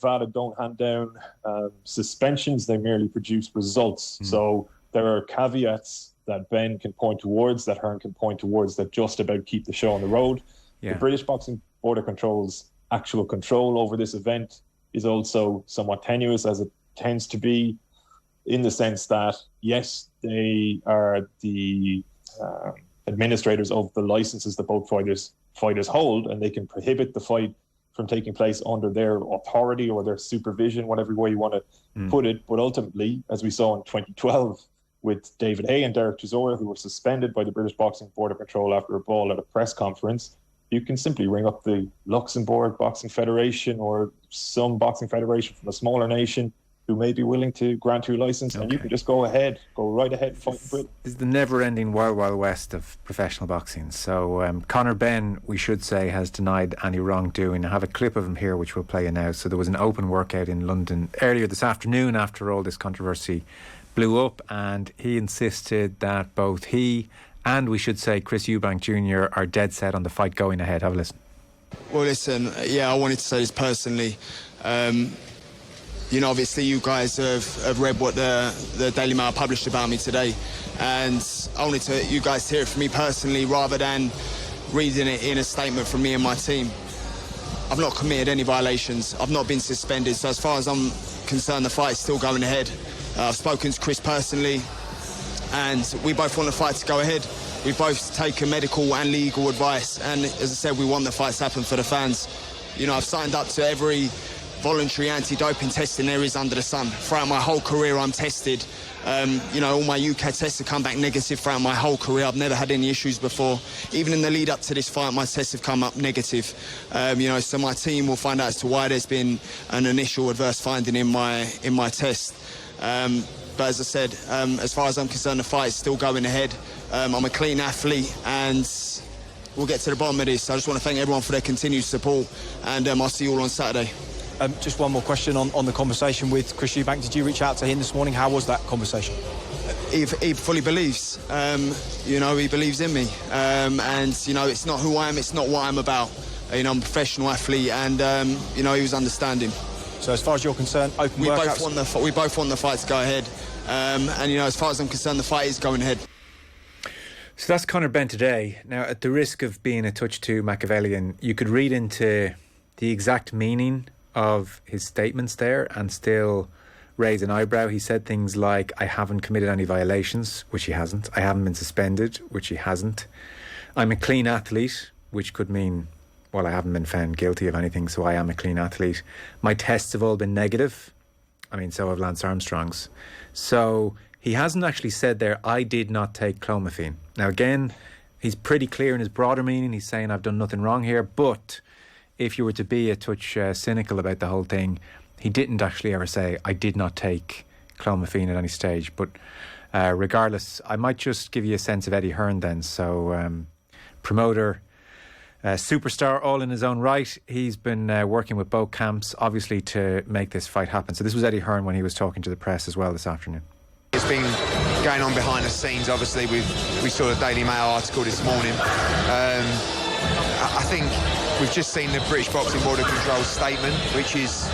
VADA don't hand down suspensions, they merely produce results. So there are caveats that Ben can point towards, that Hearn can point towards, that just about keep the show on the road. The British Boxing Board of Control's actual control over this event is also somewhat tenuous, as it tends to be, in the sense that, yes, they are the administrators of the licenses that both fighters hold, and they can prohibit the fight from taking place under their authority or their supervision, whatever way you want to put it. But ultimately, as we saw in 2012 with David Hay and Derek Chisora, who were suspended by the British Boxing Board of Control after a brawl at a press conference, you can simply ring up the Luxembourg Boxing Federation or some boxing federation from a smaller nation who may be willing to grant you a license, and you can just go right ahead and fight in Britain. This is the never-ending wild, wild west of professional boxing. So Conor Benn, we should say, has denied any wrongdoing. I have a clip of him here which we'll play you now. So there was an open workout in London earlier this afternoon after all this controversy blew up, and he insisted that both he and, we should say, Chris Eubank Jr. are dead set on the fight going ahead. Have a listen. Well, listen, I wanted to say this personally. Obviously you guys have read what the Daily Mail published about me today, and I wanted you guys to hear it from me personally rather than reading it in a statement from me and my team. I've not committed any violations. I've not been suspended. So as far as I'm concerned, the fight's still going ahead. I've spoken to Chris personally, and we both want the fight to go ahead. We both taken medical and legal advice, and as I said, we want the fight to happen for the fans. I've signed up to every voluntary anti-doping testing there is under the sun. Throughout my whole career, I'm tested. All my UK tests have come back negative throughout my whole career. I've never had any issues before. Even in the lead up to this fight, my tests have come up negative. So my team will find out as to why there's been an initial adverse finding in my test. But as I said, as far as I'm concerned, the fight is still going ahead. I'm a clean athlete, and we'll get to the bottom of this. I just want to thank everyone for their continued support, and I'll see you all on Saturday. Just one more question on the conversation with Chris Eubank. Did you reach out to him this morning? How was that conversation? He fully believes. He believes in me. It's not who I am, it's not what I'm about. I'm a professional athlete, and, he was understanding. So as far as you're concerned, open workouts? We both want the fight to go ahead. As far as I'm concerned, the fight is going ahead. So that's Conor Benn today. Now, at the risk of being a touch too Machiavellian, you could read into the exact meaning of his statements there and still raise an eyebrow. He said things like, I haven't committed any violations, which he hasn't. I haven't been suspended, which he hasn't. I'm a clean athlete, which could mean, well, I haven't been found guilty of anything, so I am a clean athlete. My tests have all been negative. So have Lance Armstrong's. So he hasn't actually said there, I did not take clomiphene. Now, again, he's pretty clear in his broader meaning. He's saying, I've done nothing wrong here, but if you were to be a touch cynical about the whole thing, he didn't actually ever say, I did not take clomiphene at any stage. But regardless, I might just give you a sense of Eddie Hearn then. So promoter, superstar all in his own right. He's been working with both camps, obviously, to make this fight happen. So this was Eddie Hearn when he was talking to the press as well this afternoon. It's been going on behind the scenes. Obviously, we saw the Daily Mail article this morning. I think we've just seen the British Boxing Board of Control statement, which is,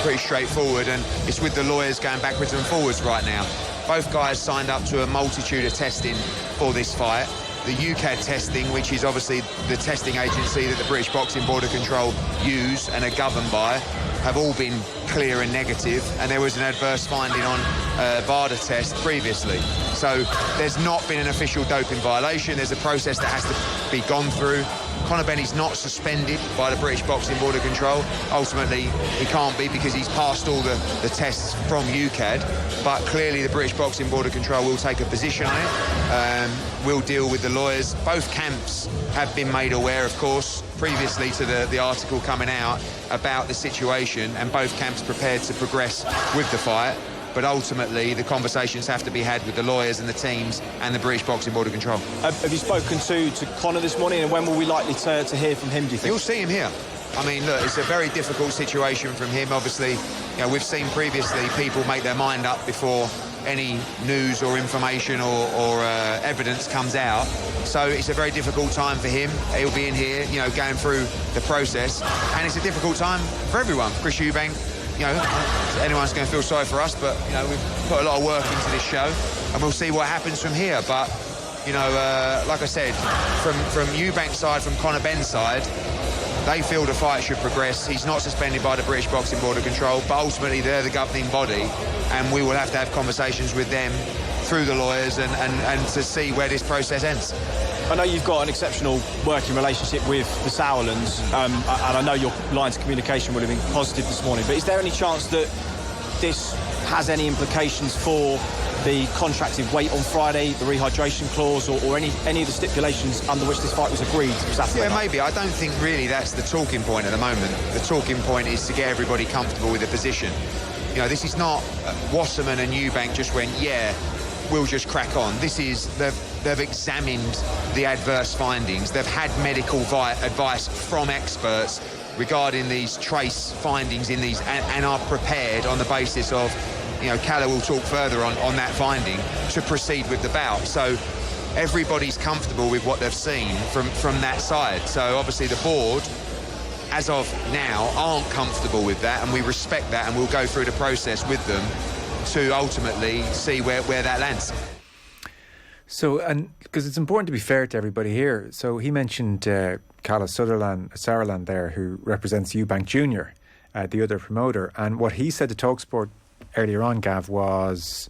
pretty straightforward, and it's with the lawyers going backwards and forwards right now. Both guys signed up to a multitude of testing for this fight. The UKAD testing, which is obviously the testing agency that the British Boxing Board of Control use and are governed by, have all been clear and negative, and there was an adverse finding on VADA test previously. So there's not been an official doping violation. There's a process that has to be gone through. Conor Benn is not suspended by the British Boxing Board of Control. Ultimately, he can't be because he's passed all the tests from UKAD. But clearly, the British Boxing Board of Control will take a position on it. We'll deal with the lawyers. Both camps have been made aware, of course, previously to the article coming out about the situation, and both camps prepared to progress with the fight. But ultimately, the conversations have to be had with the lawyers and the teams and the British Boxing Board of Control. Have you spoken to Conor this morning, and when will we likely to hear from him, do you think? You'll see him here. Look, it's a very difficult situation from him. Obviously, we've seen previously people make their mind up before any news or information or evidence comes out. So it's a very difficult time for him. He'll be in here, you know, going through the process, and it's a difficult time for everyone. Chris Eubank, you know, anyone's going to feel sorry for us, but, you know, we've put a lot of work into this show, and we'll see what happens from here. But, you know, like I said, from Eubank's side, from Conor Benn's side, they feel the fight should progress. He's not suspended by the British Boxing Board of Control, but ultimately they're the governing body, and we will have to have conversations with them through the lawyers and to see where this process ends. I know you've got an exceptional working relationship with the Sauerlands, and I know your lines of communication would have been positive this morning, but is there any chance that this has any implications for the contracted weight on Friday, the rehydration clause, or any of the stipulations under which this fight was agreed Saturday Yeah, night? maybe. I don't think really that's the talking point at the moment. The talking point is to get everybody comfortable with the position. You know, this is not Wasserman and Eubank just went, yeah, we'll just crack on. This is, they've examined the adverse findings. They've had medical advice from experts regarding these trace findings in these and are prepared on the basis of, you know, Calla will talk further on that finding to proceed with the bout. So everybody's comfortable with what they've seen from that side. So obviously the board, as of now, aren't comfortable with that, and we respect that, and we'll go through the process with them to ultimately see where that lands. So, and because it's important to be fair to everybody here, so he mentioned Calla Sutherland there, who represents Eubank Jr, the other promoter, and what he said to TalkSport earlier on, Gav, was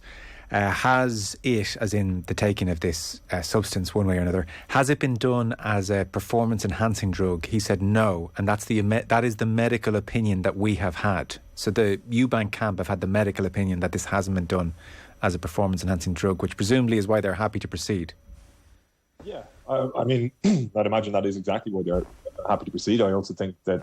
has it, as in the taking of this substance one way or another, has it been done as a performance-enhancing drug? He said no, and that is the medical opinion that we have had. So the Eubank camp have had the medical opinion that this hasn't been done as a performance-enhancing drug, which presumably is why they're happy to proceed. Yeah, I mean, I'd imagine that is exactly why they're happy to proceed. I also think that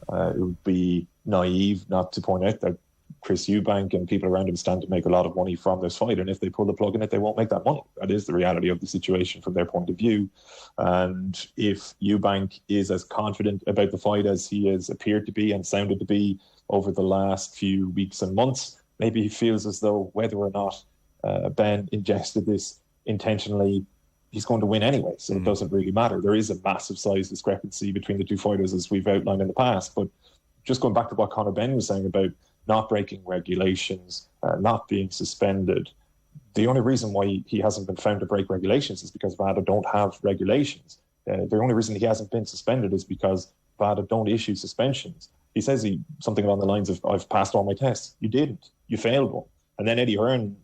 it would be naive not to point out that Chris Eubank and people around him stand to make a lot of money from this fight, and if they pull the plug in it, they won't make that money. That is the reality of the situation from their point of view. And if Eubank is as confident about the fight as he has appeared to be and sounded to be over the last few weeks and months, maybe he feels as though whether or not Ben ingested this intentionally, he's going to win anyway, so it doesn't really matter. There is a massive size discrepancy between the two fighters, as we've outlined in the past. But just going back to what Conor Benn was saying about not breaking regulations, not being suspended, the only reason why he hasn't been found to break regulations is because VADA don't have regulations. The only reason he hasn't been suspended is because VADA don't issue suspensions. He says something along the lines of, I've passed all my tests. You didn't. You failed one. And then Eddie Hearn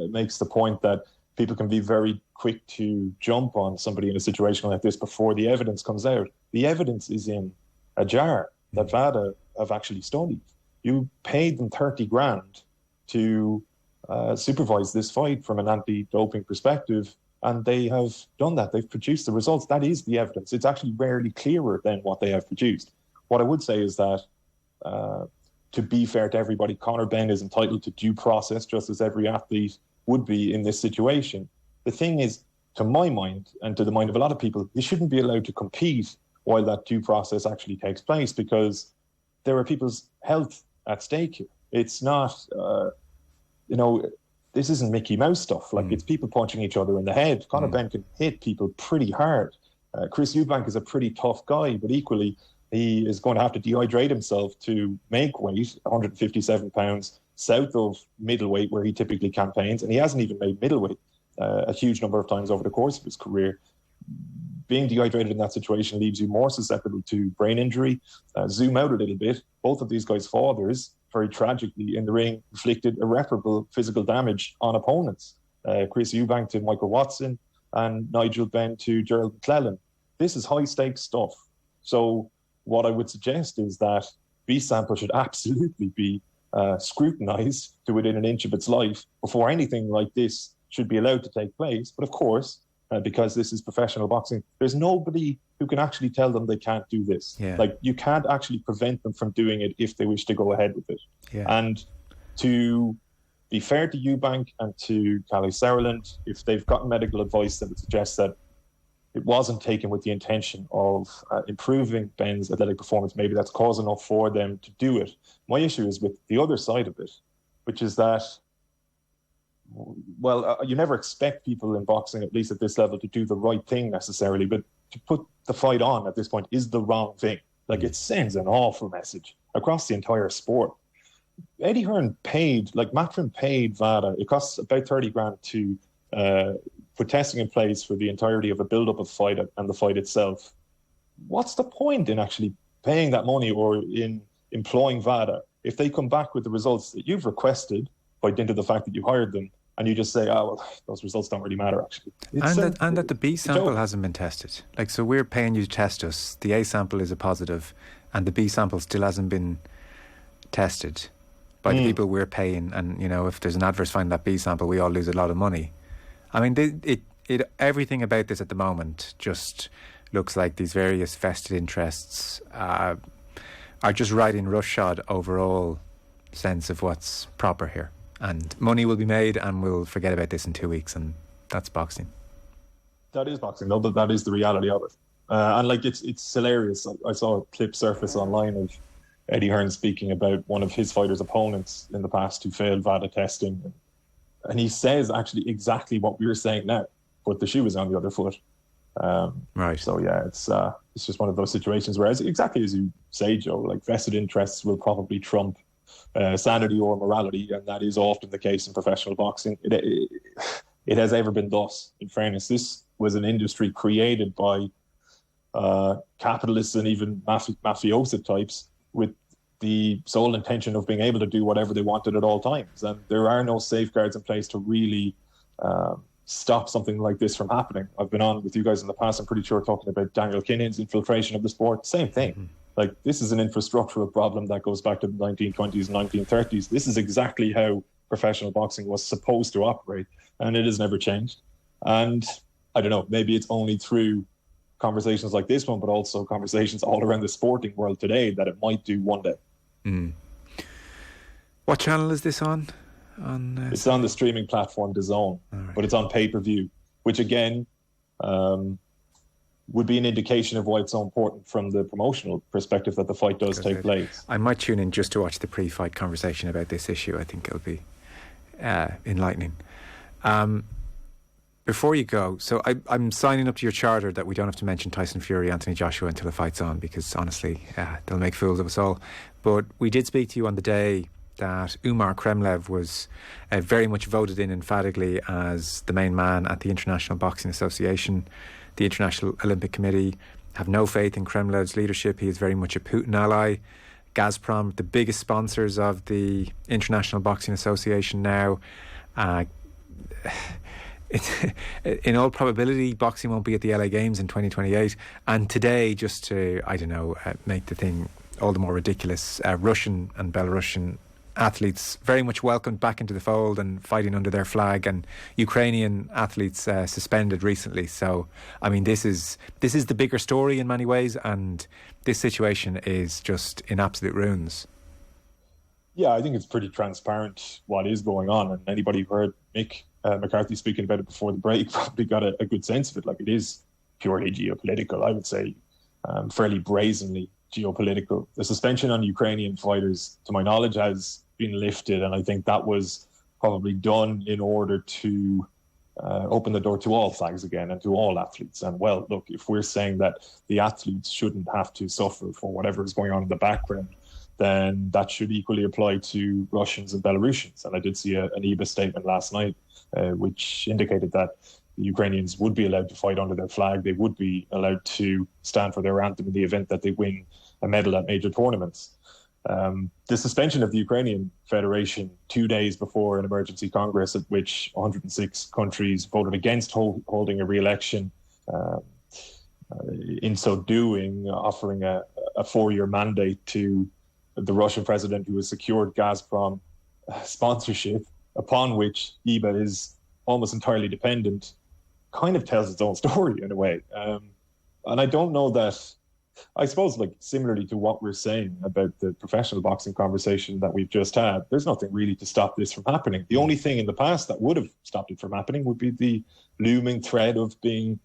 makes the point that people can be very quick to jump on somebody in a situation like this before the evidence comes out. The evidence is in a jar that VADA have actually studied. You paid them 30 grand to supervise this fight from an anti-doping perspective, and they have done that. They've produced the results. That is the evidence. It's actually rarely clearer than what they have produced. What I would say is that, to be fair to everybody, Conor Benn is entitled to due process, just as every athlete would be in this situation. The thing is, to my mind, and to the mind of a lot of people, you shouldn't be allowed to compete while that due process actually takes place, because there are people's health at stake here. It's not, this isn't Mickey Mouse stuff. Like, it's people punching each other in the head. Conor Benn can hit people pretty hard. Chris Eubank is a pretty tough guy, but equally, he is going to have to dehydrate himself to make weight, 157 pounds, south of middleweight, where he typically campaigns, and he hasn't even made middleweight a huge number of times over the course of his career. Being dehydrated in that situation leaves you more susceptible to brain injury. Zoom out a little bit. Both of these guys' fathers, very tragically in the ring, inflicted irreparable physical damage on opponents. Chris Eubank to Michael Watson and Nigel Benn to Gerald McClellan. This is high-stakes stuff. So what I would suggest is that B-sample should absolutely be scrutinised to within an inch of its life before anything like this should be allowed to take place. But of course, because this is professional boxing, there's nobody who can actually tell them they can't do this. Yeah. Like, you can't actually prevent them from doing it if they wish to go ahead with it. Yeah. And to be fair to Eubank and to Calla Sutherland, if they've gotten medical advice that would suggest that it wasn't taken with the intention of improving Ben's athletic performance, maybe that's cause enough for them to do it. My issue is with the other side of it, which is that well, you never expect people in boxing, at least at this level, to do the right thing necessarily, but to put the fight on at this point is the wrong thing. Like, it sends an awful message across the entire sport. Eddie Hearn paid, like Matchroom paid VADA, it costs about 30 grand to put testing in place for the entirety of a build-up of fight and the fight itself. What's the point in actually paying that money or in employing VADA if they come back with the results that you've requested by dint of the fact that you hired them, and you just say, oh, well, those results don't really matter, actually. And that the B sample hasn't been tested. Like, so we're paying you to test us. The A sample is a positive, and the B sample still hasn't been tested by the people we're paying. And, you know, if there's an adverse find that B sample, we all lose a lot of money. I mean, everything about this at the moment just looks like these various vested interests are just riding roughshod overall sense of what's proper here. And money will be made, and we'll forget about this in 2 weeks, and that's boxing. That is boxing, though, but that is the reality of it. And like, it's hilarious. I saw a clip surface online of Eddie Hearn speaking about one of his fighters' opponents in the past who failed VADA testing, and he says actually exactly what we're saying now, but the shoe is on the other foot. Right. So yeah, it's just one of those situations where, exactly as you say, Joe, like, vested interests will probably trump sanity or morality, and that is often the case in professional boxing. It has ever been thus, in fairness. This was an industry created by capitalists and even mafiosa types with the sole intention of being able to do whatever they wanted at all times. And there are no safeguards in place to really stop something like this from happening. I've been on with you guys in the past, I'm pretty sure, talking about Daniel Kinnan's infiltration of the sport. Same thing. Mm-hmm. Like, this is an infrastructural problem that goes back to the 1920s and 1930s. This is exactly how professional boxing was supposed to operate, and it has never changed. And I don't know, maybe it's only through conversations like this one, but also conversations all around the sporting world today, that it might do one day. Mm. What channel is this on? It's on the streaming platform DAZN, right. But it's on pay-per-view, which again would be an indication of why it's so important from the promotional perspective that the fight does take place. I might tune in just to watch the pre-fight conversation about this issue. I think it'll be enlightening. Before you go, so I'm signing up to your charter that we don't have to mention Tyson Fury, Anthony Joshua until the fight's on, because honestly, they'll make fools of us all. But we did speak to you on the day that Umar Kremlev was very much voted in emphatically as the main man at the International Boxing Association. The International Olympic Committee have no faith in Kremlev's leadership. He is very much a Putin ally. Gazprom, the biggest sponsors of the International Boxing Association now. In all probability, boxing won't be at the LA Games in 2028. And today, just to, make the thing all the more ridiculous, Russian and Belarusian athletes very much welcomed back into the fold and fighting under their flag, and Ukrainian athletes suspended recently. So, I mean, this is the bigger story in many ways, and this situation is just in absolute ruins. Yeah, I think it's pretty transparent what is going on, and anybody who heard Mick McCarthy speaking about it before the break probably got a good sense of it. Like, it is purely geopolitical, I would say, fairly brazenly geopolitical. The suspension on Ukrainian fighters, to my knowledge, has been lifted, and I think that was probably done in order to open the door to all flags again and to all athletes. And well, look, if we're saying that the athletes shouldn't have to suffer for whatever is going on in the background, then that should equally apply to Russians and Belarusians. And I did see an IBA statement last night which indicated that the Ukrainians would be allowed to fight under their flag. They would be allowed to stand for their anthem in the event that they win a medal at major tournaments. The suspension of the Ukrainian Federation 2 days before an emergency Congress at which 106 countries voted against holding a re-election, in so doing, offering a 4-year mandate to the Russian president who has secured Gazprom sponsorship, upon which IBA is almost entirely dependent, kind of tells its own story in a way. And I don't know that, I suppose, like, similarly to what we're saying about the professional boxing conversation that we've just had, there's nothing really to stop this from happening. The only thing in the past that would have stopped it from happening would be the looming threat of being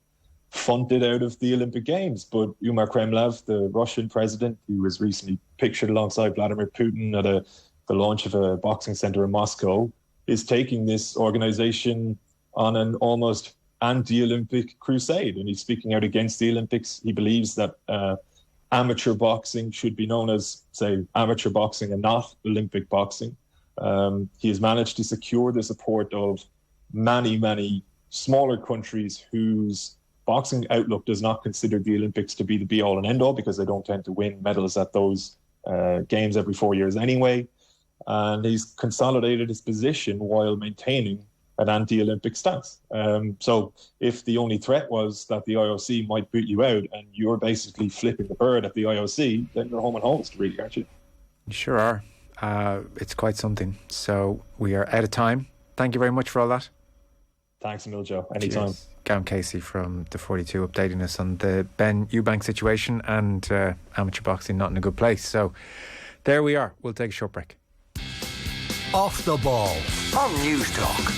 funded out of the Olympic Games. But Umar Kremlev, the Russian president, who was recently pictured alongside Vladimir Putin at the launch of a boxing center in Moscow, is taking this organisation on an almost anti-Olympic crusade, and he's speaking out against the Olympics. He believes that amateur boxing should be known as, say, amateur boxing and not Olympic boxing. He has managed to secure the support of many, many smaller countries whose boxing outlook does not consider the Olympics to be the be-all and end-all, because they don't tend to win medals at those games every 4 years anyway. And he's consolidated his position while maintaining an anti-Olympic stance. So if the only threat was that the IOC might boot you out and you're basically flipping the bird at the IOC, then you're home and host, really, aren't you? You sure are. It's quite something. So we are out of time. Thank you very much for all that. Thanks a million, Joe. Anytime. Cheers. Gavin Casey from the 42 updating us on the Ben Eubank situation and amateur boxing not in a good place. So there we are. We'll take a short break. Off the Ball on News Talk.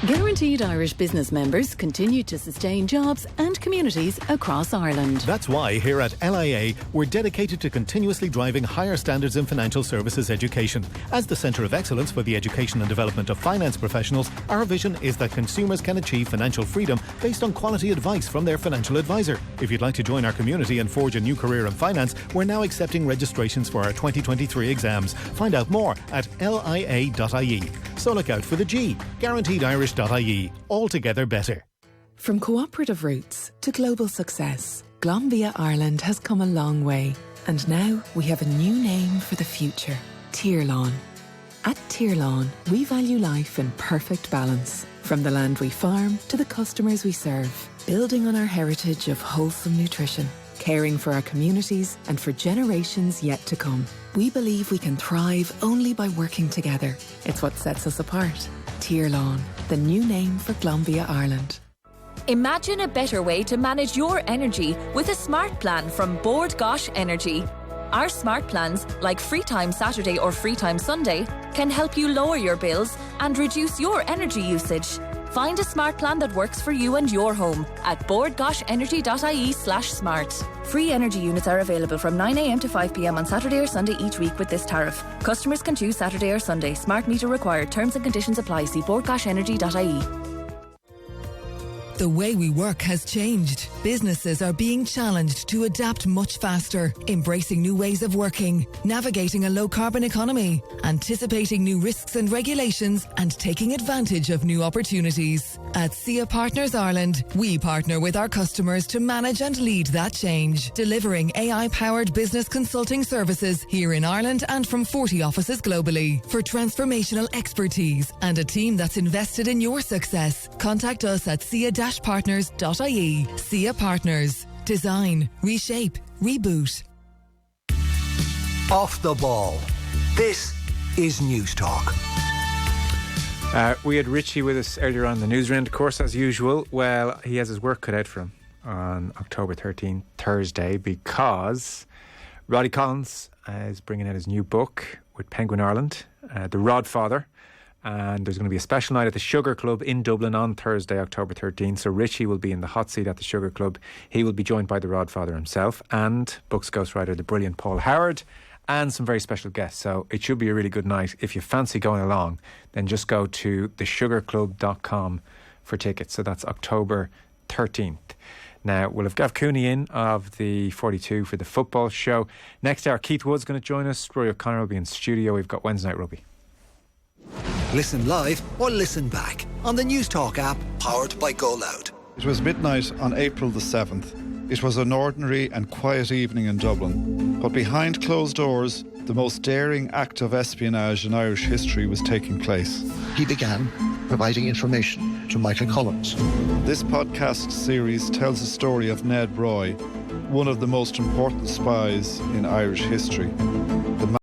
Guaranteed Irish business members continue to sustain jobs and communities across Ireland. That's why here at LIA we're dedicated to continuously driving higher standards in financial services education. As the Centre of Excellence for the Education and Development of Finance Professionals, our vision is that consumers can achieve financial freedom based on quality advice from their financial advisor. If you'd like to join our community and forge a new career in finance, we're now accepting registrations for our 2023 exams. Find out more at lia.ie. So look out for the G, guaranteedirish.ie, altogether better. From cooperative roots to global success, Glanbia Ireland has come a long way. And now we have a new name for the future, Tirlawn. At Tirlawn, we value life in perfect balance. From the land we farm to the customers we serve, building on our heritage of wholesome nutrition, caring for our communities and for generations yet to come. We believe we can thrive only by working together. It's what sets us apart. Tirlawn, the new name for Glanbia Ireland. Imagine a better way to manage your energy with a smart plan from Bord Gosh Energy. Our smart plans, like Free Time Saturday or Free Time Sunday, can help you lower your bills and reduce your energy usage. Find a smart plan that works for you and your home at boardgoshenergy.ie/smart. Free energy units are available from 9 a.m. to 5 p.m. on Saturday or Sunday each week with this tariff. Customers can choose Saturday or Sunday. Smart meter required. Terms and conditions apply. See boardgoshenergy.ie. The way we work has changed. Businesses are being challenged to adapt much faster, embracing new ways of working, navigating a low-carbon economy, anticipating new risks and regulations, and taking advantage of new opportunities. At SIA Partners Ireland, we partner with our customers to manage and lead that change, delivering AI-powered business consulting services here in Ireland and from 40 offices globally. For transformational expertise and a team that's invested in your success, contact us at sia-partners.ie. SIA Partners. Design, reshape, reboot. Off the Ball. This is News Talk. We had Richie with us earlier on the news round, of course, as usual. Well, he has his work cut out for him on October 13th, Thursday, because Roddy Collins is bringing out his new book with Penguin Ireland, The Rodfather. And there's going to be a special night at the Sugar Club in Dublin on Thursday, October 13th. So Richie will be in the hot seat at the Sugar Club. He will be joined by the Rodfather himself and books ghostwriter, the brilliant Paul Howard, and some very special guests. So it should be a really good night. If you fancy going along, then just go to thesugarclub.com for tickets. So that's October 13th. Now, we'll have Gav Cooney in of the 42 for the football show. Next hour, Keith Wood's going to join us. Rory O'Connor will be in studio. We've got Wednesday Night Rugby. Listen live or listen back on the News Talk app, powered by Go Loud. It was midnight on April the 7th. It was an ordinary and quiet evening in Dublin. But behind closed doors, the most daring act of espionage in Irish history was taking place. He began providing information to Michael Collins. This podcast series tells the story of Ned Roy, one of the most important spies in Irish history.